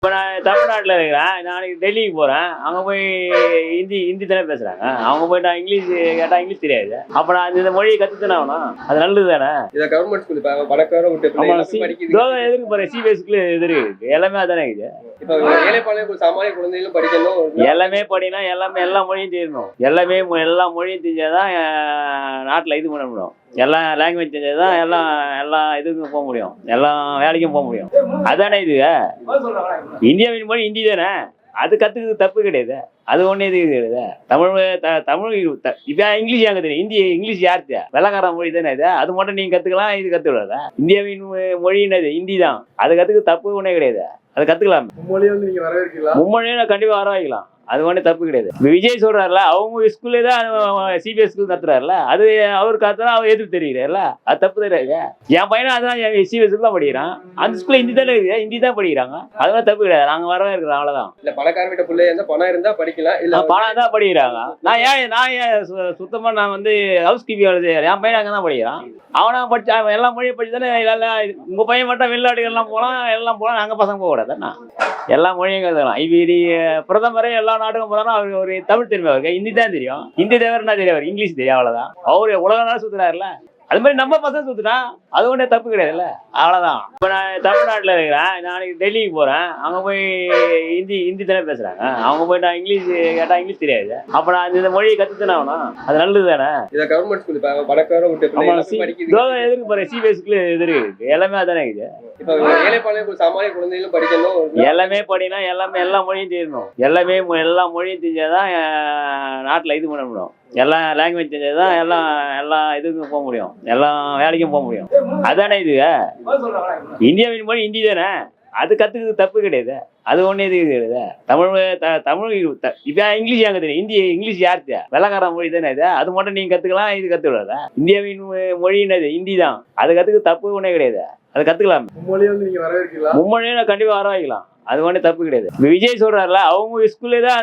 இப்போ நான் தமிழ்நாட்டில் இருக்கிறேன். நாளைக்கு டெல்லிக்கு போகிறேன். அங்கே போய் ஹிந்தி ஹிந்தி தானே பேசுகிறாங்க. அவங்க போய் நான் இங்கிலீஷ் கேட்டால் இங்கிலீஷ் தெரியாது. அப்போ நான் இந்த மொழியை கற்றுத்தானே ஆகணும். அது நல்லது தானே. இதை கவர்மெண்ட் ஸ்கூல் இப்போ பணக்கார விட்டு எதுக்கு போகிறேன்? சிபிஎஸ்சிக்குள்ள எதிர்க்கு எல்லாமே அதானே இருக்குது. இப்போ ஏழைப்பாளைய சாமானிய குழந்தைகளும் படிக்கணும். எல்லாமே படினா எல்லா மொழியும் தெரியணும். எல்லா மொழியும் தெரிஞ்சாதான் நாட்டில் இது பண்ண முடியும். எல்லா லாங்குவேஜ் தெரிஞ்சாதான் எல்லா இதுக்கும் போக முடியும். எல்லா வேலைக்கும் போக முடியும். அதானே இது. இந்தியாவின் மொழி ஹிந்தி தானே. அது கற்றுக்கிறது தப்பு கிடையாது. அது ஒன்றே இது கிடையாது. தமிழ் இப்போ இங்கிலீஷ் அங்கே தெரியும். இங்கிலீஷ் யாருக்கு வெள்ளக்கார மொழி தானே இது. அது மட்டும் நீங்கள் கற்றுக்கலாம். இது கற்றுக்கூடாதா? இந்தியாவின் மொழின்னது ஹிந்தி தான். அது கற்றுக்கிறது தப்பு ஒன்றே கிடையாது. அது கற்றுக்கலாம். மும்மொழியும் கண்டிப்பாக வர வைக்கலாம். அது ஒன்றும் தப்பு கிடையாது. விஜய் சொல்றாருல, அவங்க ஸ்கூல்லே தான் சிபிஎஸ் ஸ்கூல் கத்துறாருல, அது அவர் கத்துறா அவர் எதிர்ப்பு தெரியுறாருல, அது தப்பு தெரியாது. என் பையனும் அதான் சிபிஎஸ் தான் படிக்கிறான். அந்த ஸ்கூல்ல ஹிந்தி தானே இருக்குது. ஹிந்தி தான் படிக்கிறாங்க. அதெல்லாம் தப்பு கிடையாது. நாங்க வரவே இருக்கிறோம். அவ்வளவுதான். இல்ல பணக்கார வீட்டு பிள்ளை இருந்தா பணம் இருந்தா படிக்கலாம். இல்ல பணம் தான் படிக்கிறாங்க. நான் ஏன் சுத்தமா நான் வந்து ஹவுஸ் கீப்பிங் வேலை செய்யறேன். என் பையன் அங்கே தான் படிக்கிறான். அவனா படிச்சு அவன் எல்லா மொழியும் படிச்சு தானே. உங்க பையன் மட்டும் வெளிநாட்டுகள்லாம் போகலாம். நாங்க பசங்க போக கூடாதுன்னா எல்லா மொழியும் கற்றுக்கலாம். இப்படி பிரதமரே எல்லா நாட்டுக்கும் போறாலும் அவருக்கு ஒரு தமிழ் தெரியும். அவருக்கு ஹிந்தி தான் தெரியும். ஹிந்தி தவிர என்ன தெரியும்? அவர் இங்கிலீஷ் தெரியும். அவ்வளவுதான். அவரு உலக நாள் சுத்துறாருல, அது மாதிரி நம்ம பசங்க சுத்துனா அது ஒன்றே தப்பு கிடையாதுல்ல. அவ்வளவுதான். இப்போ நான் தமிழ்நாட்டில் இருக்கிறேன். நாளைக்கு டெல்லிக்கு போறேன். அங்கே போய் ஹிந்தி தானே பேசுறாங்க. அவங்க போய் நான் இங்கிலீஷ் கேட்டால் இங்கிலீஷ் தெரியாது. அப்போ நான் இந்த மொழியை கற்றுத்தானே ஆகணும். அது நல்லது தானே. இதை கவர்மெண்ட் ஸ்கூல் இப்போ பணக்கார விட்டு எதுக்கு போகிறேன்? சிபிஎஸ்சிக்குள்ள எதிர்க்கு எல்லாமே அதானே இருக்குது. இப்போ ஏழைப்பாளைய சாமானிய குழந்தைகளும் படிக்கணும். எல்லாமே படினா எல்லா மொழியும் தெரியணும். எல்லா மொழியும் தெரிஞ்சாதான் நாட்டில் இது பண்ண முடியும். எல்லா லாங்குவேஜ் தெரிஞ்சாதான் எல்லா இதுக்கும் போக முடியும். எல்லா வேலைக்கும் போக முடியும். அதானே இது. இந்தியாவின் மொழி ஹிந்தி தானே. அது கற்றுக்கிறது தப்பு கிடையாது. அது ஒன்றே இது கிடையாது. தமிழ் இப்போ இங்கிலீஷ் அங்கே தெரியும். இங்கிலீஷ் யாருக்கு வெள்ளக்கார மொழி தானே இது. அது மட்டும் நீங்கள் கற்றுக்கலாம். இது கற்றுக்கூடாதா? இந்தியாவின் மொழின்னது ஹிந்தி தான். அது கற்றுக்கிறது தப்பு ஒன்றே கிடையாது. அது கற்றுக்கலாம். மும்மொழியும் கண்டிப்பாக வர வைக்கலாம். அது ஒன்றும் தப்பு கிடையாது. விஜய் சொல்றாருல, அவங்க ஸ்கூல்லே தான்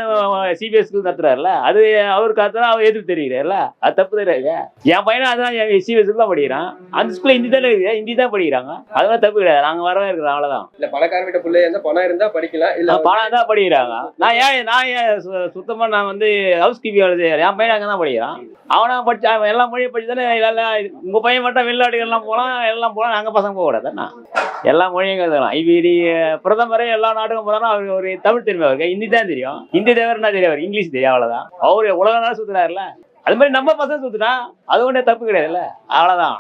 சிபிஎஸ் ஸ்கூல் கத்துறாருல, அது அவர் கத்துறா அவர் எதிர்ப்பு தெரியுறாருல, அது தப்பு தெரியாது. என் பையனும் அதான் சிபிஎஸ் தான் படிக்கிறான். அந்த ஸ்கூல்ல ஹிந்தி தானே இருக்குது. ஹிந்தி தான் படிக்கிறாங்க. அதெல்லாம் தப்பு கிடையாது. நாங்க வரவே இருக்கிறோம். அவ்வளவுதான். இல்ல பணக்கார வீட்டு பிள்ளை இருந்தா பணம் இருந்தா படிக்கலாம். இல்ல பணம் தான் படிக்கிறாங்க. நான் ஏன் சுத்தமா நான் வந்து ஹவுஸ் கீப்பிங் வேலை செய்யறேன். என் பையன் அங்கே தான் படிக்கிறான். அவனா படிச்சு அவன் எல்லா மொழியும் படிச்சு தானே. உங்க பையன் மட்டும் வெளிநாட்டுகள்லாம் போகலாம். நாங்க பசங்க போக கூடாதுன்னா எல்லா மொழியும் கற்றுக்கலாம். இப்படி பிரதமரே எல்லா நாட்டுக்கும் போறாலும் அவருக்கு ஒரு தமிழ் தெரியும். அவருக்கு ஹிந்தி தான் தெரியும். ஹிந்தி தவிர என்ன தெரியும்? அவர் இங்கிலீஷ் தெரியும். அவ்வளவுதான். அவரு உலக நாள் சுத்துறாருல, அது மாதிரி நம்ம பசங்க சுத்துனா அது ஒன்றே தப்பு கிடையாதுல்ல. அவ்வளவுதான்.